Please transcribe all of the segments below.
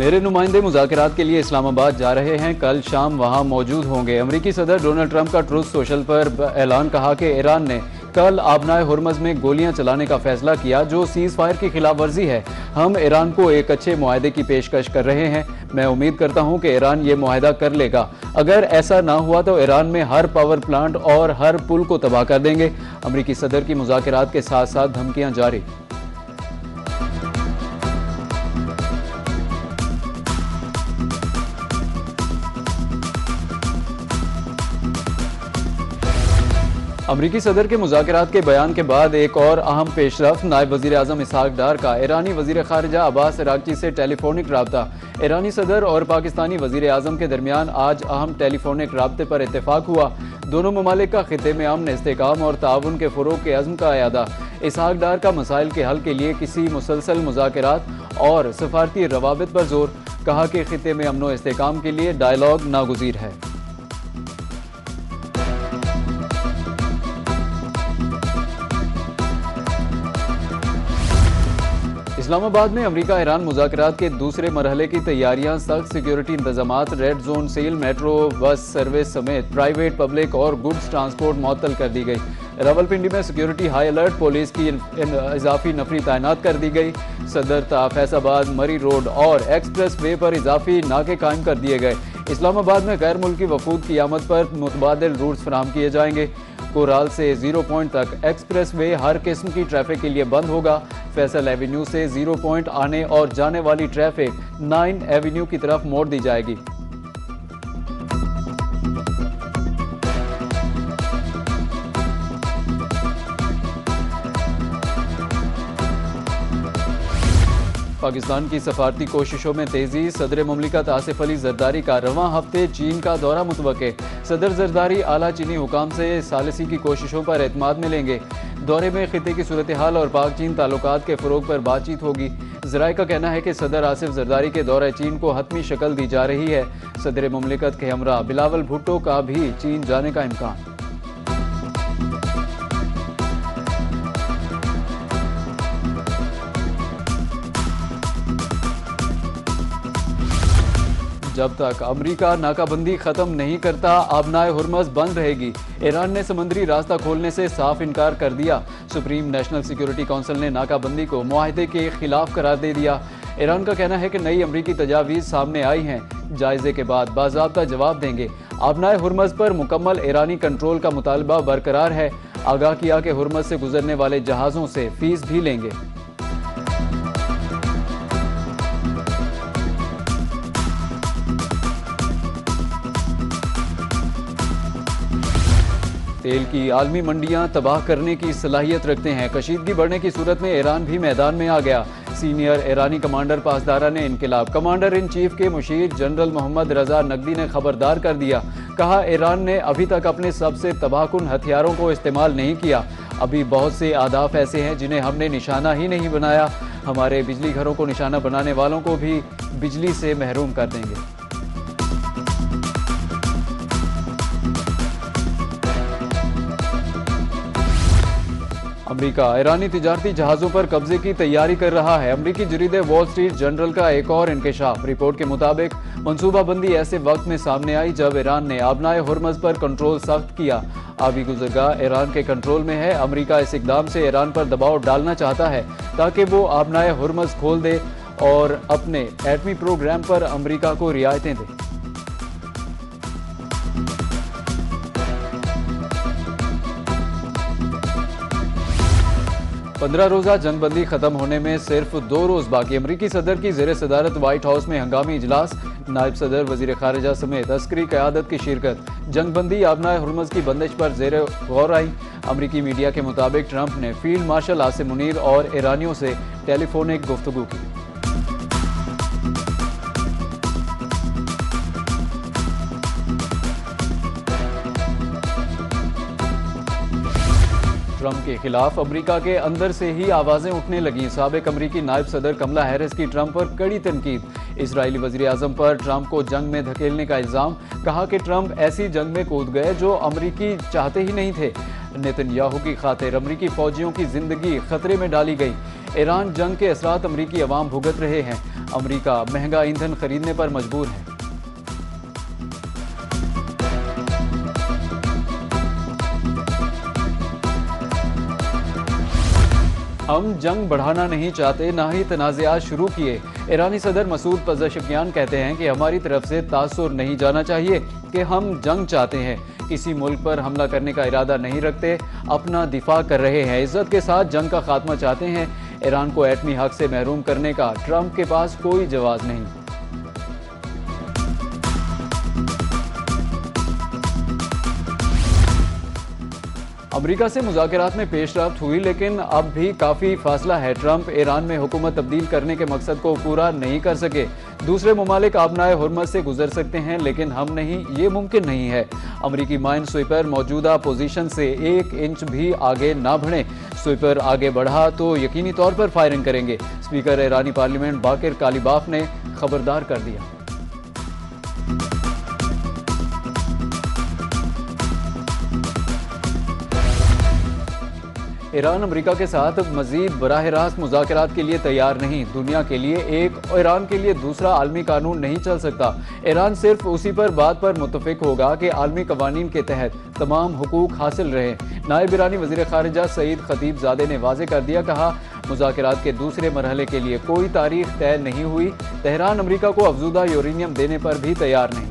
मेरे नुमाइंदे मुज़ाकरात के लिए इस्लामाबाद जा रहे हैं, कल शाम वहां मौजूद होंगे। अमरीकी सदर डोनाल्ड ट्रंप का ट्रूथ सोशल पर ऐलान, कहा कि ईरान ने कल आबनाए हुर्मज़ में गोलियां चलाने का फैसला किया, जो सीज़ फायर की खिलाफ वर्जी है। हम ईरान को एक अच्छे मुआहदे की पेशकश कर रहे हैं। मैं उम्मीद करता हूं कि ईरान ये मुआहदा कर लेगा। अगर ऐसा ना हुआ तो ईरान में हर पावर प्लांट और हर पुल को तबाह कर देंगे। अमरीकी सदर की मुज़ाकरात के साथ साथ धमकियां जारी। अमरीकी सदर के मुज़ाकरात के बयान के बाद एक और अहम पेशरफ्त, नायब वज़ीर आज़म इसहाक डार का ईरानी वज़ीर ख़ारिजा अब्बास अराग़ची से टेलीफोनिक रब्ता। ईरानी सदर और पाकिस्तानी वज़ीर आज़म के दरमियान आज अहम टेलीफोनिक रब्ते पर इत्तेफाक हुआ। दोनों ममालिक का खित्ते में अमन, इस्तेहकाम और ताउन के फ़रोग़ के अज़्म का अयादा। इसहाक डार का मसाइल के हल के लिए किसी मुसलसल मुज़ाकरात और सफारती रवाबित पर जोर, कहा कि खित्ते में अमन व इस्तेहकाम के लिए डायलॉग नागुज़ीर है। इस्लामाबाद में अमरीका ईरान मुज़ाकरात के दूसरे मरहले की तैयारियां, सख्त सिक्योरिटी इंतजामात, red zone seal, metro bus service समेत प्राइवेट, पब्लिक और गुड्स ट्रांसपोर्ट मुअत्तल कर दी गई। रावलपिंडी में सिक्योरिटी हाई अलर्ट, पुलिस की इजाफी नफरी तैनात कर दी गई। सदर ता फैसाबाद, मरी रोड और एक्सप्रेस वे पर इजाफी नाके कायम कर दिए गए। इस्लामाबाद में गैर मुल्की वफूद की आमद पर मुतबादिल रूट्स फराहम किए जाएंगे। कोराल से 0 पॉइंट तक एक्सप्रेस वे हर किस्म की ट्रैफिक के लिए बंद होगा। फैसल एवेन्यू से 0 पॉइंट आने और जाने वाली ट्रैफिक 9 एवेन्यू की तरफ मोड़ दी जाएगी। पाकिस्तान की सफारती कोशिशों में तेजी, सदर मुमलिकत आसिफ अली जरदारी का रवां हफ्ते चीन का दौरा मुतवक्के। सदर जरदारी आला चीनी हुकाम से सालिसी की कोशिशों पर एतमाद मिलेंगे। दौरे में खिते की सूरत हाल और पाक चीन ताल्लुकात के फ़रोग पर बातचीत होगी। ज़राए का कहना है कि सदर आसिफ जरदारी के दौरे चीन को हतमी शक्ल दी जा रही है। सदर मुमलिकत के हमरा बिलावल भुट्टो का भी चीन जाने का इम्कान। जब तक अमरीका नाकाबंदी खत्म नहीं करता, आबनाए हुर्मज़ बंद रहेगी। ईरान ने समंदरी रास्ता खोलने से साफ इनकार कर दिया। सुप्रीम नेशनल सिक्योरिटी काउंसिल ने नाकाबंदी को मुआहदे के खिलाफ करार दे दिया। ईरान का कहना है कि नई अमरीकी तजावीज़ सामने आई हैं, जायजे के बाद बाज़ाब्ता जवाब देंगे। आबनाए हुर्मज़ पर मुकम्मल ईरानी कंट्रोल का मुतालबा बरकरार है। आगाह किया कि हुर्मज़ से गुजरने वाले जहाज़ों से फीस भी लेंगे। तेल की आलमी मंडियां तबाह करने की सलाहियत रखते हैं। कशीदगी बढ़ने की सूरत में ईरान भी मैदान में आ गया। सीनियर ईरानी कमांडर पासदारा ने इनकलाब। कमांडर इन चीफ के मुशीर जनरल मोहम्मद रजा नकदी ने खबरदार कर दिया। कहा, ईरान ने अभी तक अपने सबसे तबाहकुन हथियारों को इस्तेमाल नहीं किया। अभी बहुत से अहदाफ ऐसे हैं जिन्हें हमने निशाना ही नहीं बनाया। हमारे बिजली घरों को निशाना बनाने वालों को भी बिजली से महरूम कर देंगे। अमरीका ईरानी तिजारती जहाज़ों पर कब्जे की तैयारी कर रहा है। अमरीकी जरीदे वॉल स्ट्रीट जर्नल का एक और इंकशाफ। रिपोर्ट के मुताबिक मनसूबाबंदी ऐसे वक्त में सामने आई जब ईरान ने आबनाए हुर्मज़ पर कंट्रोल सख्त किया। आबी गुज़रगाह ईरान के कंट्रोल में है। अमरीका इस इक़दाम से ईरान पर दबाव डालना चाहता है ताकि वो आबनाए हुर्मज़ खोल दे और अपने एटमी प्रोग्राम पर अमरीका को रियायतें दे। पंद्रह रोजा जंगबंदी खत्म होने में सिर्फ 2 रोज बाकी। अमरीकी सदर की ज़ेर सदारत व्हाइट हाउस में हंगामी इजलास, नायब सदर वजीर खारिजा समेत अस्करी क़यादत की शिरकत। जंगबंदी आबनाए हुर्मज़ की बंदिश पर ज़ेर गौर आई। अमरीकी मीडिया के मुताबिक ट्रंप ने फील्ड मार्शल आसिम मुनीर और ईरानियों से टेलीफोनिक गुफ्तगू की। ट्रंप के खिलाफ अमेरिका के अंदर से ही आवाजें उठने लगी। साबिक अमरीकी नायब सदर कमला हैरिस की ट्रंप पर कड़ी तनकीद। इजरायली वज़ीर आज़म पर ट्रंप को जंग में धकेलने का इल्ज़ाम। कहा कि ट्रंप ऐसी जंग में कूद गए जो अमरीकी चाहते ही नहीं थे। नेतन्याहू की खातिर अमरीकी फौजियों की जिंदगी खतरे में डाली गई। ईरान जंग के असरात अमरीकी अवाम भुगत रहे हैं। अमरीका महंगा ईंधन खरीदने पर मजबूर है। हम जंग बढ़ाना नहीं चाहते, ना ही तनाज़ात शुरू किए। ईरानी सदर मसूद पज़ेश्कियान कहते हैं कि हमारी तरफ से तासुर नहीं जाना चाहिए कि हम जंग चाहते हैं। किसी मुल्क पर हमला करने का इरादा नहीं रखते, अपना दिफा कर रहे हैं। इज्जत के साथ जंग का खात्मा चाहते हैं। ईरान को एटमी हक से महरूम करने का ट्रंप के पास कोई जवाब नहीं। अमरीका से मुज़ाकरात में पेशरफ्त हुई, लेकिन अब भी काफ़ी फासला है। ट्रंप ईरान में हुकूमत तब्दील करने के मकसद को पूरा नहीं कर सके। दूसरे ममालिक आबनाए हुर्मत से गुजर सकते हैं, लेकिन हम नहीं, ये मुमकिन नहीं है। अमरीकी माइन स्वीपर मौजूदा पोजीशन से 1 इंच भी आगे ना बढ़े। स्वीपर आगे बढ़ा तो यकीनी तौर पर फायरिंग करेंगे। स्पीकर ईरानी पार्लियामेंट बाकिर कालीबाफ ने खबरदार कर दिया। ईरान अमरीका के साथ मजीद बराह रास्त मुज़ाकरात के लिए तैयार नहीं। दुनिया के लिए एक और ईरान के लिए दूसरा आलमी कानून नहीं चल सकता। ईरान सिर्फ उसी पर बात पर मुत्तफिक होगा कि आलमी कवानीन के तहत तमाम हुकूक हासिल रहे। नायब ईरानी वज़ीर ख़ारिजा सईद खतीबज़ादे ने वाज़े कर दिया, कहा मुज़ाकरात के दूसरे मरहले के लिए कोई तारीख तय नहीं हुई। तेहरान अमरीका को अफजूदा यूरेनियम देने पर भी तैयार नहीं।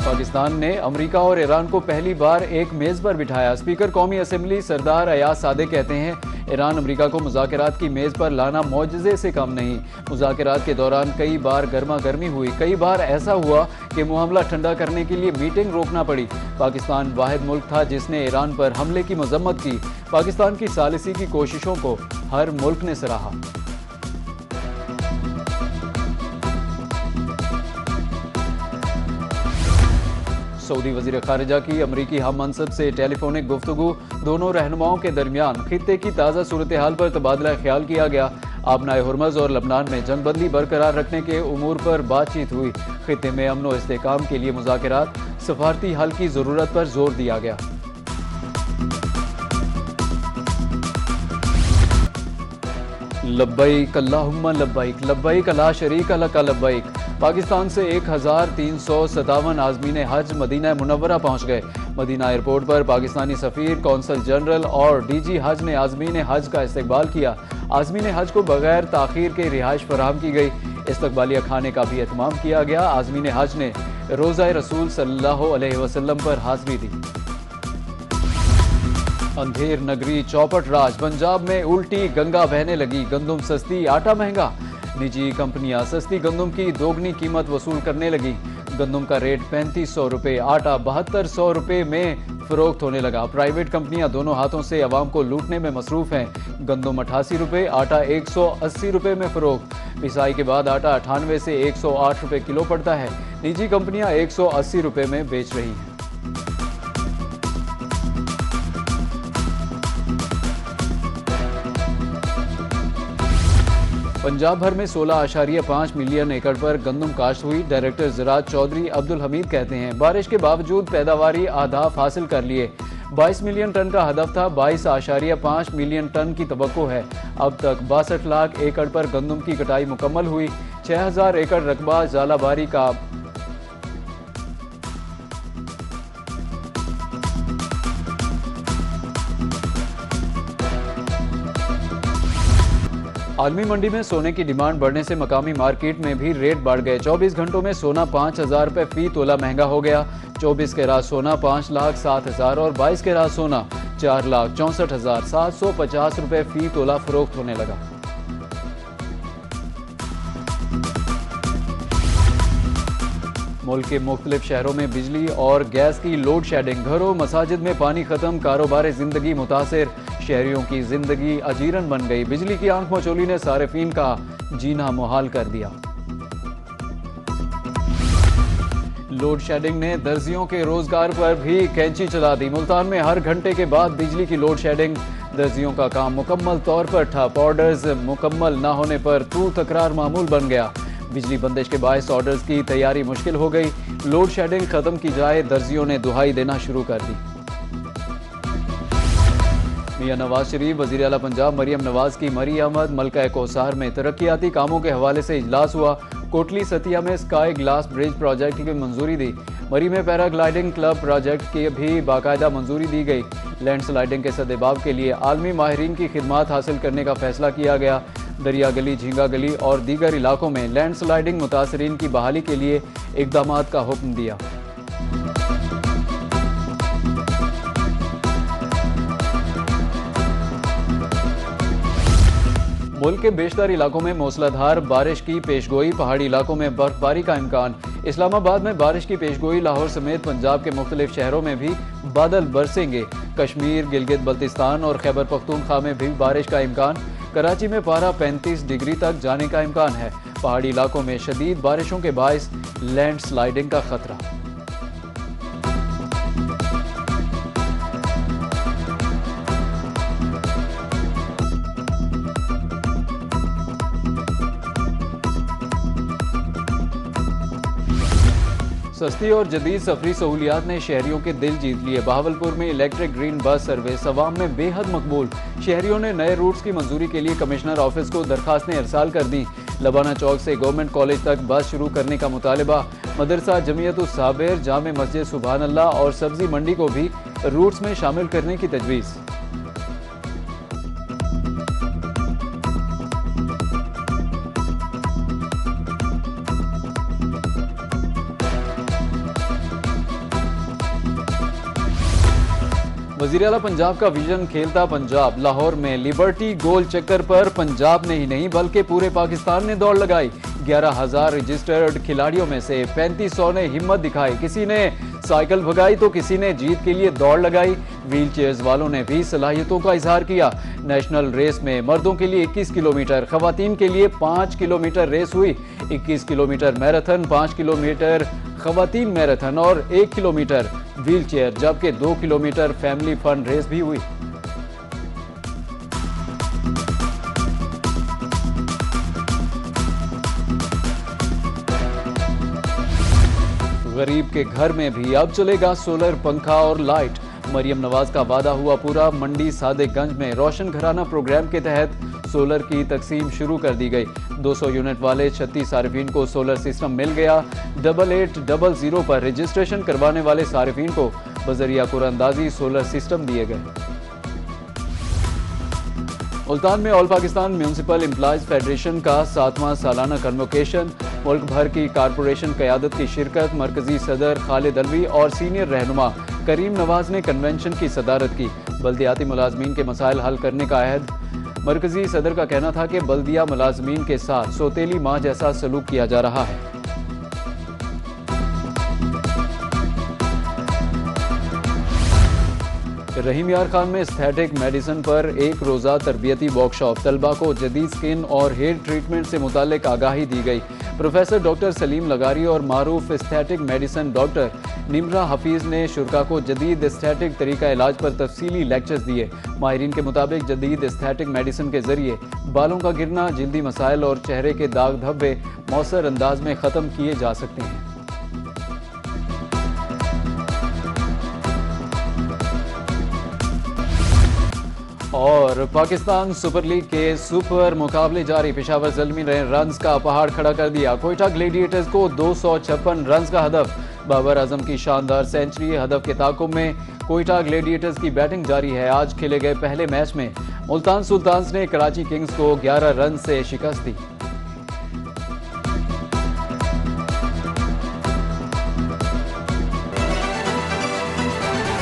पाकिस्तान ने अमरीका और ईरान को पहली बार एक मेज़ पर बिठाया। स्पीकर कौमी असम्बली सरदार अयाज सादे कहते हैं ईरान अमरीका को मुज़ाकरात की मेज़ पर लाना मौजज़े से कम नहीं। मुज़ाकरात के दौरान कई बार गर्मा गर्मी हुई, कई बार ऐसा हुआ कि मामला ठंडा करने के लिए मीटिंग रोकना पड़ी। पाकिस्तान वाहिद मुल्क था जिसने ईरान पर हमले की मजम्मत की। पाकिस्तान की सालिसी की कोशिशों को हर मुल्क ने सराहा। सऊदी वज़ीर ख़ारिजा की अमरीकी हम मनसब से टेलीफोनिक गुफ्तगू। दोनों रहनुमाओं के दरमियान खित्ते की ताज़ा सूरत हाल पर तबादला ख्याल किया गया। आबनाए हुर्मज़ और लबनान में जंगबंदी बरकरार रखने के उमूर पर बातचीत हुई। खित्ते में अमन व इस्तेहकाम के लिए मुज़ाकरात, सफारती हल की ज़रूरत पर जोर दिया गया। लब्बैक अल्लाहुम्मा लब्बैक, लब्बैक ला शरीक लक लब्बैक। पाकिस्तान से 1357 आज़मीन हज मदीना मुनव्वरा पहुँच गए। मदीना एयरपोर्ट पर पाकिस्तानी सफ़ीर, कौंसल जनरल और डीजी हज ने आज़मीन हज का इस्तकबाल किया। आज़मीन हज को बगैर ताख़ीर के रिहाइश फराहम की गई। इस्तकबालिया खाने का भी एहतमाम किया गया। आज़मीन हज ने रोज़ा रसूल सल्लल्लाहु अलैहि वसल्लम पर हाज़िरी दी। अंधेर नगरी चौपट राज, पंजाब में उल्टी गंगा बहने लगी। गंदम सस्ती, आटा महंगा। निजी कंपनियां सस्ती गंदम की दोगुनी कीमत वसूल करने लगी। गंदम का रेट 3500 रुपये, आटा 7200 रुपये में फरोख्त होने लगा। प्राइवेट कंपनियां दोनों हाथों से अवाम को लूटने में मसरूफ हैं। गंदम 88 रुपये, आटा 180 रुपये में फरोख्त। पिसाई के बाद आटा 98 से 108 रुपये किलो पड़ता है। निजी कंपनियां 180 रुपये में बेच रही हैं। पंजाब भर में 16.5 मिलियन एकड़ पर गंदम काश्त हुई। डायरेक्टर ज़राअत चौधरी अब्दुल हमीद कहते हैं बारिश के बावजूद पैदावारी अहदाफ हासिल कर लिए। 22 मिलियन टन का हदफ था, 22.5 मिलियन टन की तवक्को है। अब तक 62 लाख एकड़ पर गंदम की कटाई मुकम्मल हुई। 6000 एकड़ रकबा जालाबारी का आलमी मंडी में सोने की डिमांड बढ़ने से मकामी मार्केट में भी रेट बढ़ गए। 24 घंटों में सोना 5000 रुपये फी तोला महंगा हो गया। 24 कैरात सोना 5,07,000 और 22 कैरात सोना 4,64,750 रुपये फी तोला फरोख्त होने लगा। मुल्क के मुख्तलिफ शहरों में बिजली और गैस की लोड शेडिंग। घरों मसाजिद में पानी खत्म, कारोबार जिंदगी मुतासिर। शहरियों की जिंदगी अजीरन बन गई। बिजली की आंख मचोली ने सारिफीन का जीना मुहाल कर दिया। लोड शेडिंग ने दर्जियों के रोजगार पर भी कैंची चला दी। मुल्तान में हर घंटे के बाद बिजली की लोड शेडिंग। दर्जियों का काम मुकम्मल तौर पर ठप। ऑर्डर्स मुकम्मल न होने पर तू तकरार मामूल बन गया। बिजली बंदिश के बायस ऑर्डर्स की तैयारी मुश्किल हो गई। लोड शेडिंग खत्म की जाए, दर्जियों ने दुहाई देना शुरू कर दी। मियां नवाज शरीफ, वजीर आला पंजाब मरियम नवाज की मरी आमद। मलका कोसार में तरक्याती कामों के हवाले से इजलास हुआ। कोटली सतिया में स्काई ग्लास ब्रिज प्रोजेक्ट की मंजूरी दी। मरी में पैराग्लाइडिंग क्लब प्रोजेक्ट की भी बाकायदा मंजूरी दी गई। लैंडस्लाइडिंग के सद्देबाब के लिए आलमी माहिरीन की खिदमात हासिल करने का फैसला किया गया। दरिया गली, झींगा गली और दीगर इलाकों में लैंडस्लाइडिंग मुतासरीन की बहाली के लिए इकदाम का हुक्म दिया। मुल्क के बेशतर इलाकों में मूसलाधार बारिश की पेशगोई। पहाड़ी इलाकों में बर्फबारी का इम्कान। इस्लामाबाद में बारिश की पेशगोई। लाहौर समेत पंजाब के मुख्तलिफ शहरों में भी बादल बरसेंगे। कश्मीर, गिलगित बल्तिस्तान और खैबर पख्तूनख्वा में भी बारिश का इम्कान। कराची में पारा 35 डिग्री तक जाने का इम्कान है। पहाड़ी इलाकों में शदीद बारिशों के बायस लैंडस्लाइडिंग का खतरा। सस्ती और जदीद सफरी सहूलियात ने शहरियों के दिल जीत लिए। बहावलपुर में इलेक्ट्रिक ग्रीन बस सर्विस अवाम में बेहद मकबूल। शहरियों ने नए रूट्स की मंजूरी के लिए कमिश्नर ऑफिस को दरखास्तें इरसाल कर दी। लबाना चौक से गवर्नमेंट कॉलेज तक बस शुरू करने का मुतालबा। मदरसा जमीयतुस साबिर, जामे मस्जिद सुभान अल्लाह और सब्जी मंडी को भी रूट्स में शामिल करने की तजवीज़। वज़ीर आला पंजाब का विजन खेलता पंजाब। लाहौर में लिबर्टी गोल चक्कर पर पंजाब ने ही नहीं बल्कि पूरे पाकिस्तान ने दौड़ लगाई। 11,000 रजिस्टर्ड खिलाड़ियों में से 3500 ने हिम्मत दिखाई। किसी ने साइकिल भगाई तो किसी ने जीत के लिए दौड़ लगाई। व्हील चेयर्स वालों ने भी सलाहियतों का इजहार किया। नेशनल रेस में मर्दों के लिए 21 किलोमीटर, खवातीन के लिए 5 किलोमीटर रेस हुई। 21 किलोमीटर मैराथन, 5 किलोमीटर खवातीन मैराथन और 1 किलोमीटर व्हील चेयर, जबकि 2 किलोमीटर फैमिली फन रेस भी हुई। गरीब के घर में भी अब चलेगा सोलर पंखा और लाइट। मरियम नवाज का वादा हुआ पूरा। मंडी सादिकगंज में रोशन घराना प्रोग्राम के तहत सोलर की तकसीम शुरू कर दी गई। 200 यूनिट वाले 36 सारिफीन को सोलर सिस्टम मिल गया। 8800 पर रजिस्ट्रेशन करवाने वाले सारिफीन को बजरिया कुरानंदाजी सोलर सिस्टम दिए गए। मुल्तान में all Pakistan municipal employees federation का 7वां सालाना कन्वोकेशन। मुल्क भर की कारपोरेशन क़यादत की शिरकत। मरकजी सदर खालिद अलवी और सीनियर रहनुमा करीम नवाज ने कन्वेंशन की सदारत की। बल्दियाती मुलाजमीन के मसाइल हल करने का अहद। मरकजी सदर का कहना था कि बल्दिया मुलाजमीन के साथ सौतेली माँ जैसा सलूक किया जा रहा है। रहीम यार खान में एस्थेटिक मेडिसिन पर एक रोज़ा तरबियती वर्कशॉप। तलबा को जदीद स्किन और हेयर ट्रीटमेंट से मुतालिक आगाही दी गई। प्रोफेसर डॉक्टर सलीम लगारी और मारूफ aesthetic medicine doctor Nimra Hafeez ने शुरा को जदीद एस्थेटिक तरीका इलाज पर तफसीली लेक्चर्स दिए। माहिरीन के मुताबिक जदीद एस्थेटिक मेडिसिन के जरिए बालों का गिरना, जल्दी मसाइल और चेहरे के दाग धब्बे मौसर अंदाज में ख़त्म किए जा सकते हैं। और पाकिस्तान सुपर लीग के सुपर मुकाबले जारी। पेशावर ज़ल्मी ने रन्स का पहाड़ खड़ा कर दिया। कोयटा ग्लेडिएटर्स को 256 रन्स का हदफ। बाबर आजम की शानदार सेंचुरी। हदफ के ताकुब में कोयटा ग्लेडिएटर्स की बैटिंग जारी है। आज खेले गए पहले मैच में मुल्तान सुल्तान्स ने कराची किंग्स को 11 रन से शिकस्त दी।